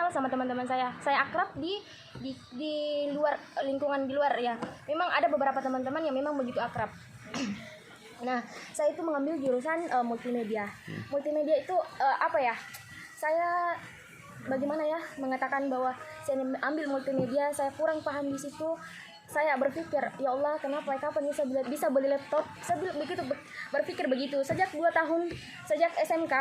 kenal sama teman-teman saya akrab di luar lingkungan di luar ya. Memang ada beberapa teman-teman yang memang begitu akrab. Nah, saya itu mengambil jurusan multimedia. Multimedia itu apa ya? Saya bagaimana ya mengatakan bahwa saya ambil multimedia, saya kurang paham di situ. Saya berpikir, ya Allah, kenapa kapan bisa beli laptop? Saya begitu berpikir begitu. Sejak 2 tahun, sejak SMK,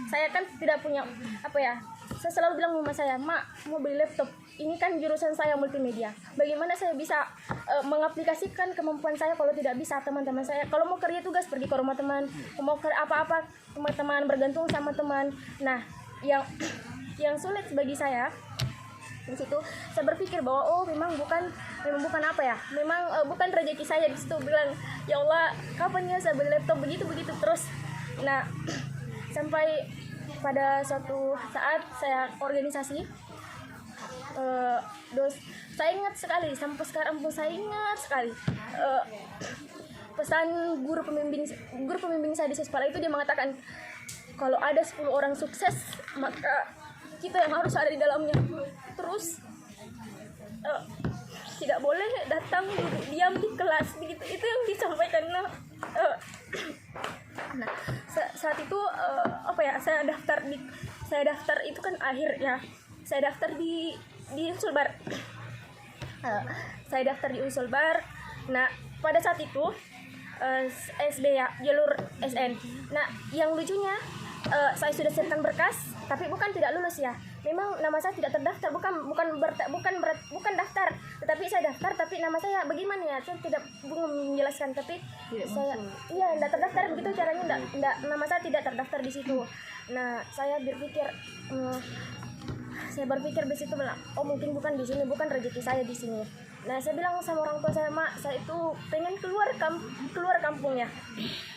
saya kan tidak punya apa ya. Saya selalu bilang sama saya, "Mak, mau beli laptop. Ini kan jurusan saya multimedia. Bagaimana saya bisa mengaplikasikan kemampuan saya kalau tidak bisa teman-teman saya? Kalau mau kerja tugas pergi ke rumah teman, mau ke apa-apa teman-teman bergantung sama teman." Nah, yang sulit bagi saya di situ, saya berpikir bahwa memang bukan apa ya, memang bukan rezeki saya di situ. Bilang, ya Allah, kapan ya saya beli laptop begitu terus. Nah, sampai pada suatu saat saya organisasi, saya ingat sekali, sampai sekarang pun saya ingat sekali pesan guru pembimbing saya di sekolah itu. Dia mengatakan, kalau ada 10 orang sukses, maka kita yang harus ada di dalamnya. Terus tidak boleh datang duduk diam di kelas begitu. Itu yang disampaikan. Nah, saat itu apa ya, saya daftar itu kan akhir ya. Saya daftar di Unsulbar. Saya daftar di Unsulbar. Nah, pada saat itu SD ya, jalur SN. Nah, yang lucunya saya sudah siapkan berkas, tapi bukan tidak lulus ya. Memang nama saya tidak terdaftar, bukan daftar, tetapi saya daftar, tapi nama saya bagaimana ya? Saya tidak menjelaskan, tapi saya tidak terdaftar begitu caranya, enggak, nama saya tidak terdaftar di situ. Nah, saya berpikir di situ, bilang, mungkin bukan di sini, bukan rezeki saya di sini. Nah, saya bilang sama orang tua saya, "Mak, saya itu pengen keluar kampung ya.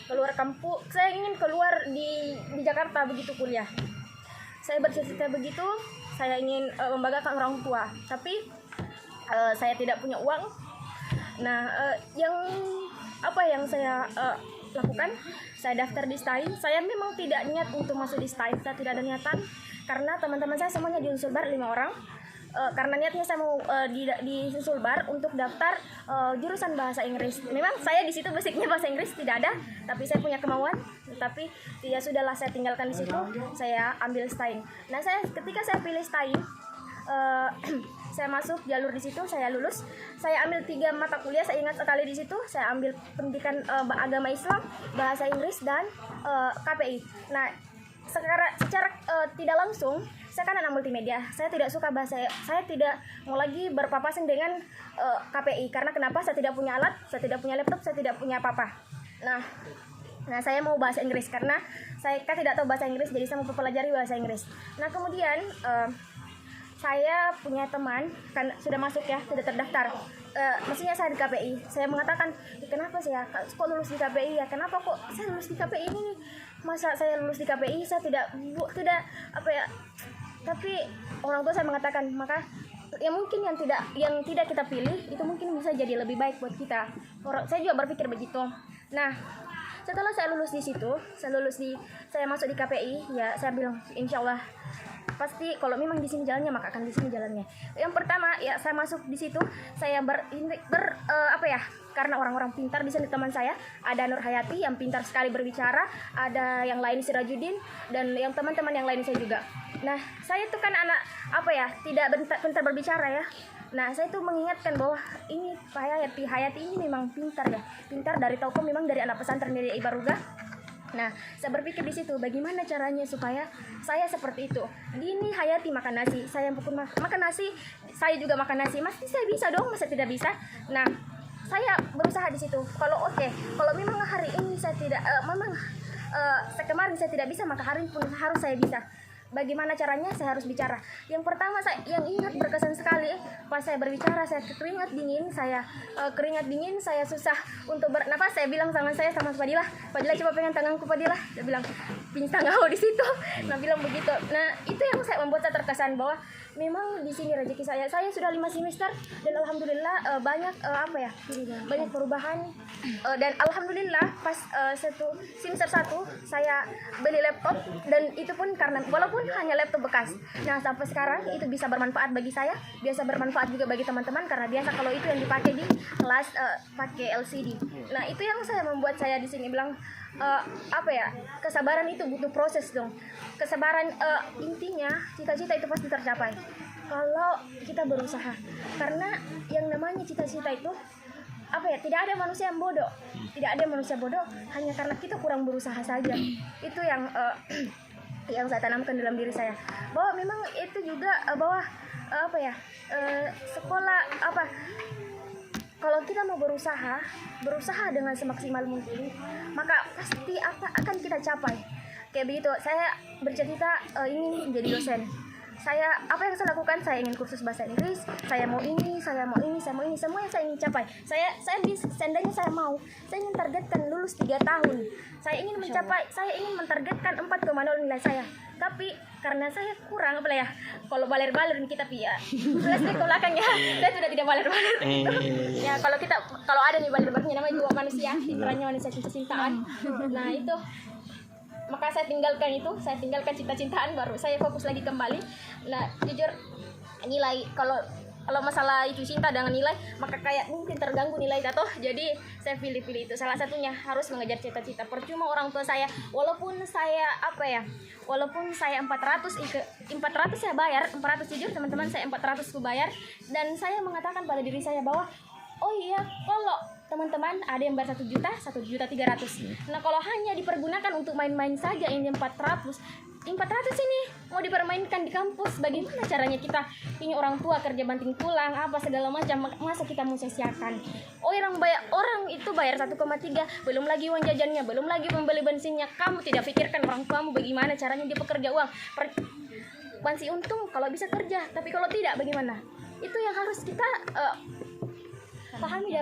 Keluar kampung, saya ingin keluar di Jakarta begitu kuliah. Saya bercita-cita begitu, saya ingin membanggakan orang tua, tapi saya tidak punya uang." Nah, yang saya lakukan, saya daftar di STAI. Saya memang tidak niat untuk masuk di STAI, saya tidak ada niatan, karena teman-teman saya semuanya di Unsulbar 5 orang. Karena niatnya saya mau di Unsulbar untuk daftar jurusan bahasa Inggris. Memang saya di situ basicnya bahasa Inggris tidak ada, tapi saya punya kemauan. Tapi ya sudahlah, saya tinggalkan di situ. Saya ambil STAI. Nah, ketika saya pilih STAI, saya masuk jalur di situ, saya lulus. Saya ambil 3 mata kuliah, saya ingat sekali di situ. Saya ambil pendidikan agama Islam, bahasa Inggris, dan KPI. Nah, secara tidak langsung, saya kan anak multimedia, saya tidak suka bahasa, saya tidak mau lagi berpapasan dengan KPI. Karena kenapa? Saya tidak punya alat, saya tidak punya laptop, saya tidak punya apa-apa. Nah, saya mau bahasa Inggris, karena saya kan tidak tahu bahasa Inggris, jadi saya mau pelajari bahasa Inggris. Nah, kemudian saya punya teman, kan sudah masuk ya, sudah terdaftar. Maksudnya saya di KPI. Saya mengatakan, kenapa sih ya, kok lulus di KPI ya? Kenapa kok saya lulus di KPI ini? Masa saya lulus di KPI, saya tidak apa ya? Tapi orang tua saya mengatakan, maka yang mungkin yang tidak kita pilih itu mungkin bisa jadi lebih baik buat kita. Saya juga berpikir begitu. Nah, setelah saya lulus di situ, saya masuk di KPI, ya saya bilang, insya Allah pasti kalau memang di sini jalannya, maka akan di sini jalannya. Yang pertama ya, saya masuk di situ, saya karena orang-orang pintar di sini teman saya, ada Nur Hayati yang pintar sekali berbicara, ada yang lain Sirajuddin, dan yang teman-teman yang lain saya juga. Nah, saya itu kan anak tidak pintar berbicara ya. Nah, saya itu mengingatkan bahwa ini Pak Hayati ini memang pintar ya, pintar dari Taukom, memang dari anak pesantren dari Ibaruga. Nah, saya berpikir di situ, bagaimana caranya supaya saya seperti itu. Ini Hayati makan nasi, saya pun makan nasi, saya juga makan nasi. Mesti saya bisa dong, masa tidak bisa? Nah, saya berusaha di situ. Kalau memang hari ini saya tidak, kemarin saya tidak bisa, maka hari ini pun harus saya bisa. Bagaimana caranya? Saya harus bicara. Yang pertama, yang ingat berkesan sekali, pas saya berbicara, saya keringat dingin, saya susah untuk bernafas. Saya bilang sama Fadilah, coba pegang tanganku Fadilah. Dia bilang, pingsan kau di situ. Nah, bilang begitu. Nah, itu yang membuat saya terkesan bahwa memang di sini rezeki saya sudah 5 semester dan alhamdulillah banyak banyak perubahan. Dan alhamdulillah pas semester 1 saya beli laptop, dan itu pun karena walaupun hanya laptop bekas. Nah, sampai sekarang itu bisa bermanfaat bagi saya, biasa bermanfaat juga bagi teman-teman, karena biasa kalau itu yang dipakai di kelas pakai LCD. Nah, itu yang saya membuat saya di sini bilang kesabaran itu butuh proses dong. Kesabaran intinya cita-cita itu pasti tercapai kalau kita berusaha. Karena yang namanya cita-cita itu tidak ada manusia yang bodoh. Tidak ada manusia bodoh hanya karena kita kurang berusaha saja. Itu yang yang saya tanamkan dalam diri saya. Bahwa memang itu juga sekolah kalau kita mau berusaha dengan semaksimal mungkin, maka pasti akan kita capai. Kayak begitu, saya bercita-cita ingin menjadi dosen. Apa yang saya lakukan? Saya ingin kursus bahasa Inggris, saya mau ini, semua yang saya ingin capai. Seandainya saya ingin targetkan lulus 3 tahun. Saya ingin mentargetkan 4,0 nilai saya. Tapi karena saya kurang kalau baler-baler kita flashback ke belakang ya, saya sudah tidak baler-baler. Ya kalau ada nih baler-balernya, namanya juga manusia, pikirannya manusia cinta-cintaan. Nah itu, maka saya tinggalkan cinta-cintaan, baru saya fokus lagi kembali. Nah jujur, nilai kalau masalah itu cinta dengan nilai, maka kayak mungkin terganggu nilai toh. Jadi saya pilih itu. Salah satunya harus mengejar cita-cita. Percuma orang tua saya, walaupun saya 400 saya bayar, 400 jujur teman-teman, saya 400 ku bayar, dan saya mengatakan pada diri saya bahwa oh iya, kalau teman-teman ada yang bayar 1.300.000. Nah, kalau hanya dipergunakan untuk main-main saja ini 400 ini mau dipermainkan di kampus, bagaimana caranya kita? Ini orang tua kerja banting tulang segala macam, masa kita mau sia-siakan? Orang itu bayar 1,3, belum lagi uang jajannya, belum lagi membeli bensinnya. Kamu tidak pikirkan orang tuamu bagaimana caranya dia bekerja uang. Masih untung kalau bisa kerja, tapi kalau tidak bagaimana? Itu yang harus kita pahami.